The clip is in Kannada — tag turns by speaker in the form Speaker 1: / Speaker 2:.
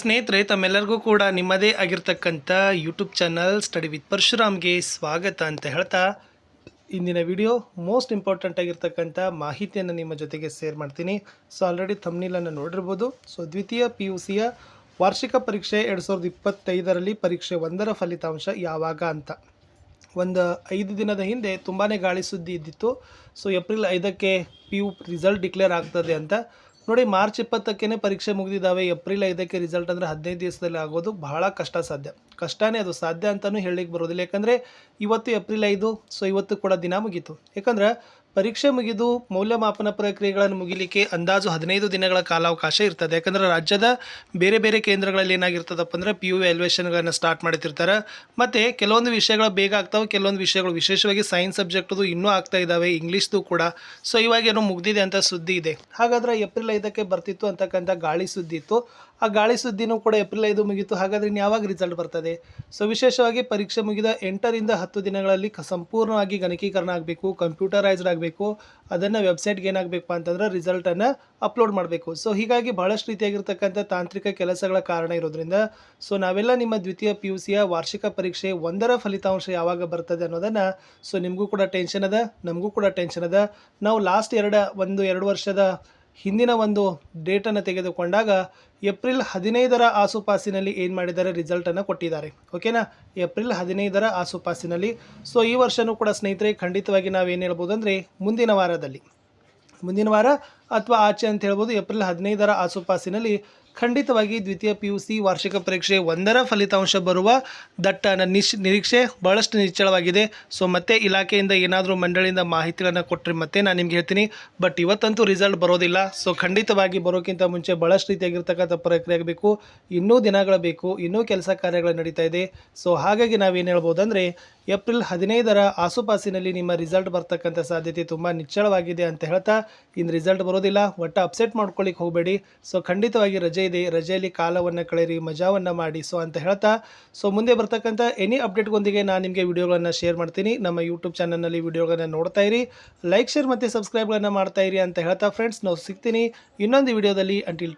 Speaker 1: ಸ್ನೇಹಿತರೆ, ತಮ್ಮೆಲ್ಲರಿಗೂ ಕೂಡ ನಿಮ್ಮದೇ ಆಗಿರ್ತಕ್ಕಂಥ ಯೂಟ್ಯೂಬ್ ಚಾನಲ್ ಸ್ಟಡಿ ವಿತ್ ಪರಶುರಾಮ್ಗೆ ಸ್ವಾಗತ ಅಂತ ಹೇಳ್ತಾ ಇಂದಿನ ವಿಡಿಯೋ ಮೋಸ್ಟ್ ಇಂಪಾರ್ಟೆಂಟ್ ಆಗಿರ್ತಕ್ಕಂಥ ಮಾಹಿತಿಯನ್ನು ನಿಮ್ಮ ಜೊತೆಗೆ ಶೇರ್ ಮಾಡ್ತೀನಿ. ಸೊ ಆಲ್ರೆಡಿ ಥಂಬ್ನೇಲನ್ನು ನೋಡಿರ್ಬೋದು. ಸೊ ದ್ವಿತೀಯ PUCಯ ವಾರ್ಷಿಕ ಪರೀಕ್ಷೆ 2025ರಲ್ಲಿ ಪರೀಕ್ಷೆ 1ರ ಫಲಿತಾಂಶ ಯಾವಾಗ ಅಂತ ಒಂದು 5 ದಿನದ ಹಿಂದೆ ತುಂಬಾ ಗಾಳಿ ಸುದ್ದಿ ಇದ್ದಿತ್ತು. ಸೊ ಏಪ್ರಿಲ್ 5ಕ್ಕೆ PU ರಿಸಲ್ಟ್ ಡಿಕ್ಲೇರ್ ಆಗ್ತದೆ ಅಂತ ನೋಡಿ. ಮಾರ್ಚ್ 20ಕ್ಕೆ ಪರೀಕ್ಷೆ ಮುಗಿದಿದ್ದಾವೆ. ಏಪ್ರಿಲ್ 5ಕ್ಕೆ ರಿಸಲ್ಟ್ ಅಂದರೆ 15 ದಿವಸದಲ್ಲಿ ಆಗೋದು ಬಹಳ ಕಷ್ಟನೇ. ಅದು ಸಾಧ್ಯ ಅಂತಲೂ ಹೇಳಲಿಕ್ಕೆ ಬರೋದಿಲ್ಲ. ಯಾಕಂದರೆ ಇವತ್ತು ಏಪ್ರಿಲ್ 5. ಸೊ ಇವತ್ತು ಕೂಡ ದಿನ ಮುಗೀತು. ಯಾಕಂದ್ರೆ ಪರೀಕ್ಷೆ ಮುಗಿದು ಮೌಲ್ಯಮಾಪನ ಪ್ರಕ್ರಿಯೆಗಳನ್ನು ಮುಗಿಲಿಕ್ಕೆ ಅಂದಾಜು 15 ದಿನಗಳ ಕಾಲಾವಕಾಶ ಇರ್ತದೆ. ಯಾಕಂದರೆ ರಾಜ್ಯದ ಬೇರೆ ಬೇರೆ ಕೇಂದ್ರಗಳಲ್ಲಿ ಏನಾಗಿರ್ತದಪ್ಪ ಅಂದರೆ PU ವ್ಯಾಲ್ಯೂಯೇಷನ್ಗಳನ್ನು ಸ್ಟಾರ್ಟ್ ಮಾಡ್ತಿರ್ತಾರೆ. ಮತ್ತು ಕೆಲವೊಂದು ವಿಷಯಗಳು ಬೇಗ ಆಗ್ತಾವೆ, ಕೆಲವೊಂದು ವಿಷಯಗಳು ವಿಶೇಷವಾಗಿ ಸೈನ್ಸ್ ಸಬ್ಜೆಕ್ಟ್ದು ಇನ್ನೂ ಆಗ್ತಾ ಇದ್ದಾವೆ, ಇಂಗ್ಲೀಷ್ದು ಕೂಡ. ಸೊ ಇವಾಗೇನೋ ಮುಗ್ದಿದೆ ಅಂತ ಸುದ್ದಿ ಇದೆ. ಹಾಗಾದರೆ ಏಪ್ರಿಲ್ 5ಕ್ಕೆ ಬರ್ತಿತ್ತು ಅಂತಕ್ಕಂಥ ಗಾಳಿ ಸುದ್ದಿ ಇತ್ತು. ಆ ಗಾಳಿ ಸುದ್ದಿನೂ ಕೂಡ ಏಪ್ರಿಲ್ 5 ಮುಗೀತು. ಹಾಗಾದರೆ ಇನ್ನು ಯಾವಾಗ ರಿಸಲ್ಟ್ ಬರ್ತದೆ? ಸೊ ವಿಶೇಷವಾಗಿ ಪರೀಕ್ಷೆ ಮುಗಿದ 8ರಿಂದ 10 ದಿನಗಳಲ್ಲಿ ಸಂಪೂರ್ಣವಾಗಿ ಗಣಕೀಕರಣ ಆಗಬೇಕು, ಕಂಪ್ಯೂಟರೈಸ್ಡ್ ಆಗಬೇಕು. ಅದನ್ನು ವೆಬ್ಸೈಟ್ಗೆ ಏನಾಗಬೇಕು ಅಂತಂದ್ರೆ ರಿಸಲ್ಟನ್ನು ಅಪ್ಲೋಡ್ ಮಾಡಬೇಕು. ಸೊ ಹೀಗಾಗಿ ಬಹಳಷ್ಟು ರೀತಿಯಾಗಿರ್ತಕ್ಕಂಥ ತಾಂತ್ರಿಕ ಕೆಲಸಗಳ ಕಾರಣ ಇರೋದ್ರಿಂದ ಸೊ ನಾವೆಲ್ಲ ನಿಮ್ಮ ದ್ವಿತೀಯ PUCಯ ವಾರ್ಷಿಕ ಪರೀಕ್ಷೆ 1ರ ಫಲಿತಾಂಶ ಯಾವಾಗ ಬರ್ತದೆ ಅನ್ನೋದನ್ನು ಸೊ ನಿಮಗೂ ಕೂಡ ಟೆನ್ಷನ್ ಅದ, ನಮಗೂ ಕೂಡ ಟೆನ್ಷನ್ ಅದ. ನಾವು ಲಾಸ್ಟ್ 2 ವರ್ಷದ ಹಿಂದಿನ ಒಂದು ಡೇಟನ್ನು ತೆಗೆದುಕೊಂಡಾಗ ಏಪ್ರಿಲ್ 15ರ ಆಸುಪಾಸಿನಲ್ಲಿ ಏನು ಮಾಡಿದ್ದಾರೆ, ರಿಸಲ್ಟನ್ನು ಕೊಟ್ಟಿದ್ದಾರೆ. ಓಕೆನಾ, ಏಪ್ರಿಲ್ 15ರ ಆಸುಪಾಸಿನಲ್ಲಿ. ಸೊ ಈ ವರ್ಷವೂ ಕೂಡ ಸ್ನೇಹಿತರೆ ಖಂಡಿತವಾಗಿ ನಾವೇನು ಹೇಳ್ಬೋದು ಅಂದರೆ ಮುಂದಿನ ವಾರ ಅಥವಾ ಆಚೆ ಅಂತ ಹೇಳ್ಬೋದು. ಏಪ್ರಿಲ್ 15ರ ಆಸುಪಾಸಿನಲ್ಲಿ ಖಂಡಿತವಾಗಿ ದ್ವಿತೀಯ PUC ವಾರ್ಷಿಕ ಪರೀಕ್ಷೆ 1ರ ಫಲಿತಾಂಶ ಬರುವ ದಟ್ಟ ನಿರೀಕ್ಷೆ ಭಾಳಷ್ಟು ನಿಚ್ಚಳವಾಗಿದೆ. ಸೊ ಮತ್ತೆ ಇಲಾಖೆಯಿಂದ ಏನಾದರೂ ಮಂಡಳಿಯಿಂದ ಮಾಹಿತಿಗಳನ್ನು ಕೊಟ್ಟರೆ ಮತ್ತೆ ನಾನು ನಿಮ್ಗೆ ಹೇಳ್ತೀನಿ. ಬಟ್ ಇವತ್ತಂತೂ ರಿಸಲ್ಟ್ ಬರೋದಿಲ್ಲ. ಸೊ ಖಂಡಿತವಾಗಿ ಬರೋಕ್ಕಿಂತ ಮುಂಚೆ ಭಾಳಷ್ಟು ರೀತಿಯಾಗಿರ್ತಕ್ಕಂಥ ಪ್ರಕ್ರಿಯೆ ಆಗಬೇಕು, ಇನ್ನೂ ದಿನಗಳು ಬೇಕು, ಇನ್ನೂ ಕೆಲಸ ಕಾರ್ಯಗಳು ನಡೀತಾ ಇದೆ. ಸೊ ಹಾಗಾಗಿ ನಾವೇನು ಹೇಳ್ಬೋದು ಅಂದರೆ ಏಪ್ರಿಲ್ 15ರ ಆಸುಪಾಸಿನಲ್ಲಿ ನಿಮ್ಮ ರಿಸಲ್ಟ್ ಬರ್ತಕ್ಕಂಥ ಸಾಧ್ಯತೆ ತುಂಬ ನಿಚ್ಚಳವಾಗಿದೆ ಅಂತ ಹೇಳ್ತಾ, ಇನ್ನು ರಿಸಲ್ಟ್ ಬರೋದಿಲ್ಲ, ಒಟ್ಟು ಅಪ್ಸೆಟ್ ಮಾಡ್ಕೊಳ್ಳಿಕ್ಕೆ ಹೋಗಬೇಡಿ. ಸೊ ಖಂಡಿತವಾಗಿ ರಜೆ ಇದೆ, ರಜೆಯಲ್ಲಿ ಕಾಲವನ್ನು ಕಳೆಯಿರಿ, ಮಜಾವನ್ನು ಮಾಡಿ. ಸೊ ಅಂತ ಹೇಳ್ತಾ ಸೊ ಮುಂದೆ ಬರ್ತಕ್ಕಂಥ ಎನಿ ಅಪ್ಡೇಟ್ಗೊಂದಿಗೆ ನಾನು ನಿಮಗೆ ವಿಡಿಯೋಗಳನ್ನು ಶೇರ್ ಮಾಡ್ತೀನಿ. ನಮ್ಮ ಯೂಟ್ಯೂಬ್ ಚಾನಲ್ನಲ್ಲಿ ವಿಡಿಯೋಗಳನ್ನು ನೋಡ್ತಾ ಇರಿ, ಲೈಕ್, ಶೇರ್ ಮತ್ತು ಸಬ್ಸ್ಕ್ರೈಬ್ಗಳನ್ನು ಮಾಡ್ತಾ ಇರಿ ಅಂತ ಹೇಳ್ತಾ ಫ್ರೆಂಡ್ಸ್ ನಾವು ಸಿಗ್ತೀನಿ ಇನ್ನೊಂದು ವಿಡಿಯೋದಲ್ಲಿ. ಅಂಟಿಲ್